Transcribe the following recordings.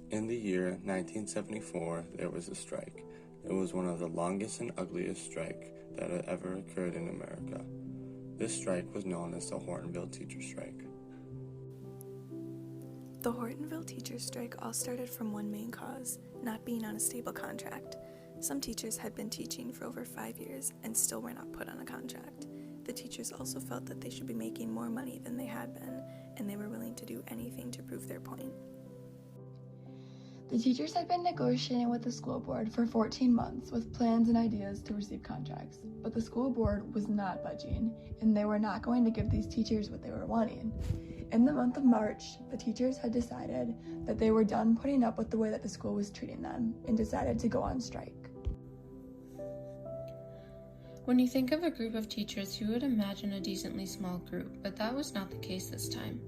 In the year 1974, there was a strike. It was one of the longest and ugliest strikes that had ever occurred in America. This strike was known as the Hortonville teacher strike. The Hortonville teachers' strike all started from one main cause, not being on a stable contract. Some teachers had been teaching for over 5 years and still were not put on a contract. The teachers also felt that they should be making more money than they had been, and they were willing to do anything to prove their point. The teachers had been negotiating with the school board for 14 months with plans and ideas to receive contracts, but the school board was not budging, and they were not going to give these teachers what they were wanting. In the month of March, the teachers had decided that they were done putting up with the way that the school was treating them and decided to go on strike. When you think of a group of teachers, you would imagine a decently small group, but that was not the case this time.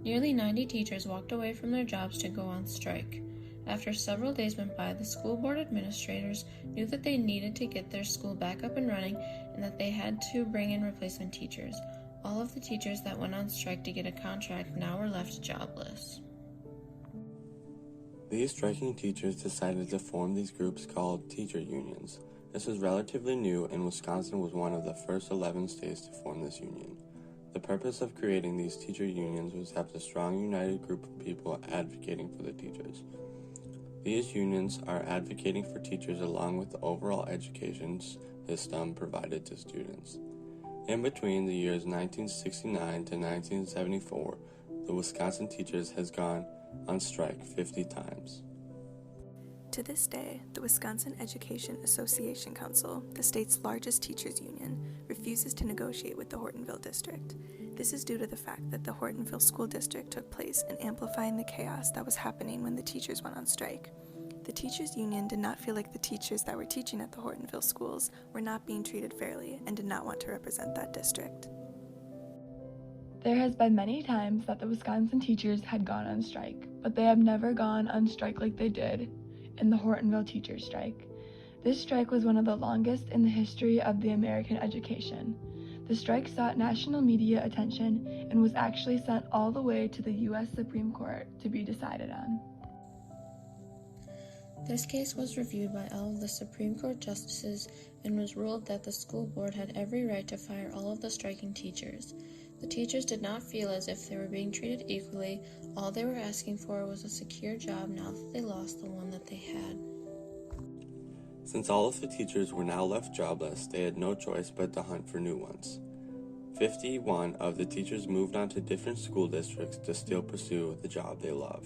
Nearly 90 teachers walked away from their jobs to go on strike. After several days went by, the school board administrators knew that they needed to get their school back up and running and that they had to bring in replacement teachers. All of the teachers that went on strike to get a contract now were left jobless. These striking teachers decided to form these groups called teacher unions. This was relatively new, and Wisconsin was one of the first 11 states to form this union. The purpose of creating these teacher unions was to have a strong, united group of people advocating for the teachers. These unions are advocating for teachers along with the overall education system provided to students. In between the years 1969 to 1974, the Wisconsin teachers has gone on strike 50 times. To this day, the Wisconsin Education Association Council, the state's largest teachers union, refuses to negotiate with the Hortonville district. This is due to the fact that the Hortonville school district took place in amplifying the chaos that was happening when the teachers went on strike. The teachers union did not feel like the teachers that were teaching at the Hortonville schools were not being treated fairly and did not want to represent that district. There has been many times that the Wisconsin teachers had gone on strike, but they have never gone on strike like they did in the Hortonville teachers strike. This strike was one of the longest in the history of the American education. The strike sought national media attention and was actually sent all the way to the U.S. Supreme Court to be decided on. This case was reviewed by all of the Supreme Court justices and was ruled that the school board had every right to fire all of the striking teachers. The teachers did not feel as if they were being treated equally. All they were asking for was a secure job now that they lost the one that they had. Since all of the teachers were now left jobless, they had no choice but to hunt for new ones. 51 of the teachers moved on to different school districts to still pursue the job they love.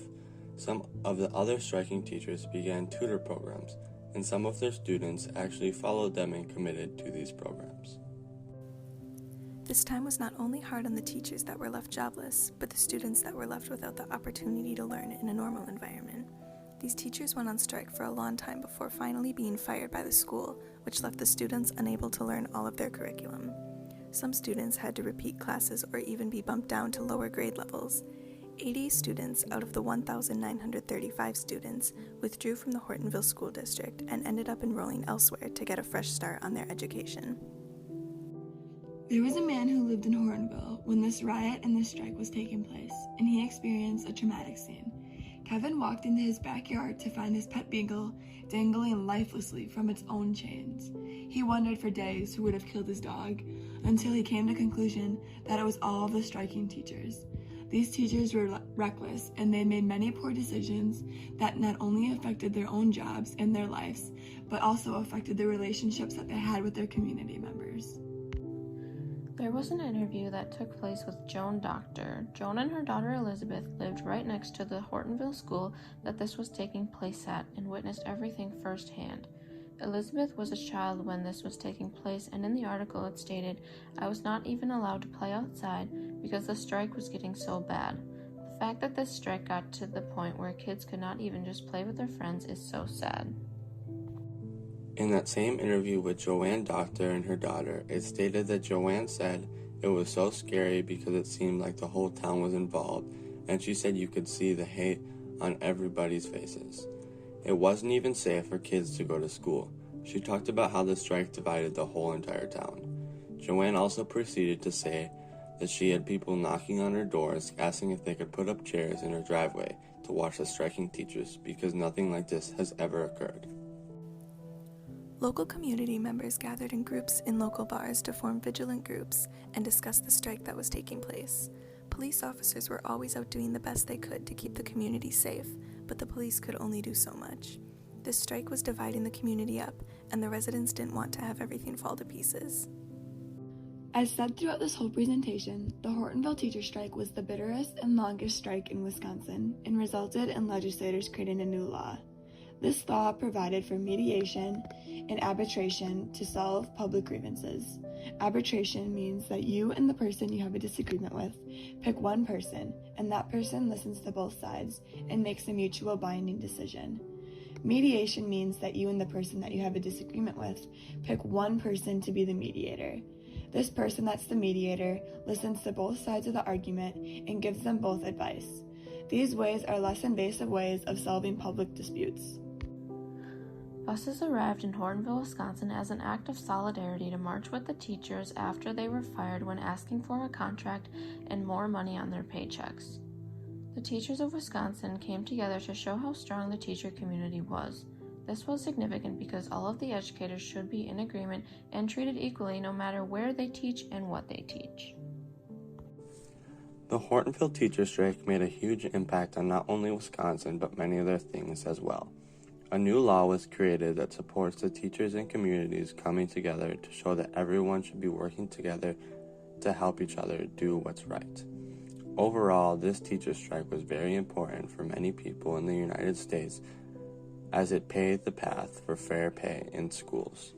Some of the other striking teachers began tutor programs, and some of their students actually followed them and committed to these programs. This time was not only hard on the teachers that were left jobless, but the students that were left without the opportunity to learn in a normal environment. These teachers went on strike for a long time before finally being fired by the school, which left the students unable to learn all of their curriculum. Some students had to repeat classes or even be bumped down to lower grade levels. 80 students out of the 1,935 students withdrew from the Hortonville School District and ended up enrolling elsewhere to get a fresh start on their education. There was a man who lived in Hortonville when this riot and this strike was taking place, and he experienced a traumatic scene. Kevin walked into his backyard to find his pet beagle dangling lifelessly from its own chains. He wondered for days who would have killed his dog, until he came to the conclusion that it was all the striking teachers. These teachers were reckless, and they made many poor decisions that not only affected their own jobs and their lives, but also affected the relationships that they had with their community members. There was an interview that took place with Joan Doctor. Joan and her daughter Elizabeth lived right next to the Hortonville school that this was taking place at and witnessed everything firsthand. Elizabeth was a child when this was taking place, and in the article it stated, "I was not even allowed to play outside because the strike was getting so bad." The fact that this strike got to the point where kids could not even just play with their friends is so sad. In that same interview with Joanne Doctor and her daughter, it stated that Joanne said it was so scary because it seemed like the whole town was involved, and she said you could see the hate on everybody's faces. It wasn't even safe for kids to go to school. She talked about how the strike divided the whole entire town. Joanne also proceeded to say that she had people knocking on her doors asking if they could put up chairs in her driveway to watch the striking teachers because nothing like this has ever occurred. Local community members gathered in groups in local bars to form vigilant groups and discuss the strike that was taking place. Police officers were always out doing the best they could to keep the community safe, but the police could only do so much. This strike was dividing the community up, and the residents didn't want to have everything fall to pieces. As said throughout this whole presentation, the Hortonville teacher strike was the bitterest and longest strike in Wisconsin and resulted in legislators creating a new law. This law provided for mediation and arbitration to solve public grievances. Arbitration means that you and the person you have a disagreement with pick one person, and that person listens to both sides and makes a mutual binding decision. Mediation means that you and the person that you have a disagreement with pick one person to be the mediator. This person that's the mediator listens to both sides of the argument and gives them both advice. These ways are less invasive ways of solving public disputes. Buses arrived in Hortonville, Wisconsin as an act of solidarity to march with the teachers after they were fired when asking for a contract and more money on their paychecks. The teachers of Wisconsin came together to show how strong the teacher community was. This was significant because all of the educators should be in agreement and treated equally no matter where they teach and what they teach. The Hortonville teacher strike made a huge impact on not only Wisconsin but many other things as well. A new law was created that supports the teachers and communities coming together to show that everyone should be working together to help each other do what's right. Overall, this teacher strike was very important for many people in the United States as it paved the path for fair pay in schools.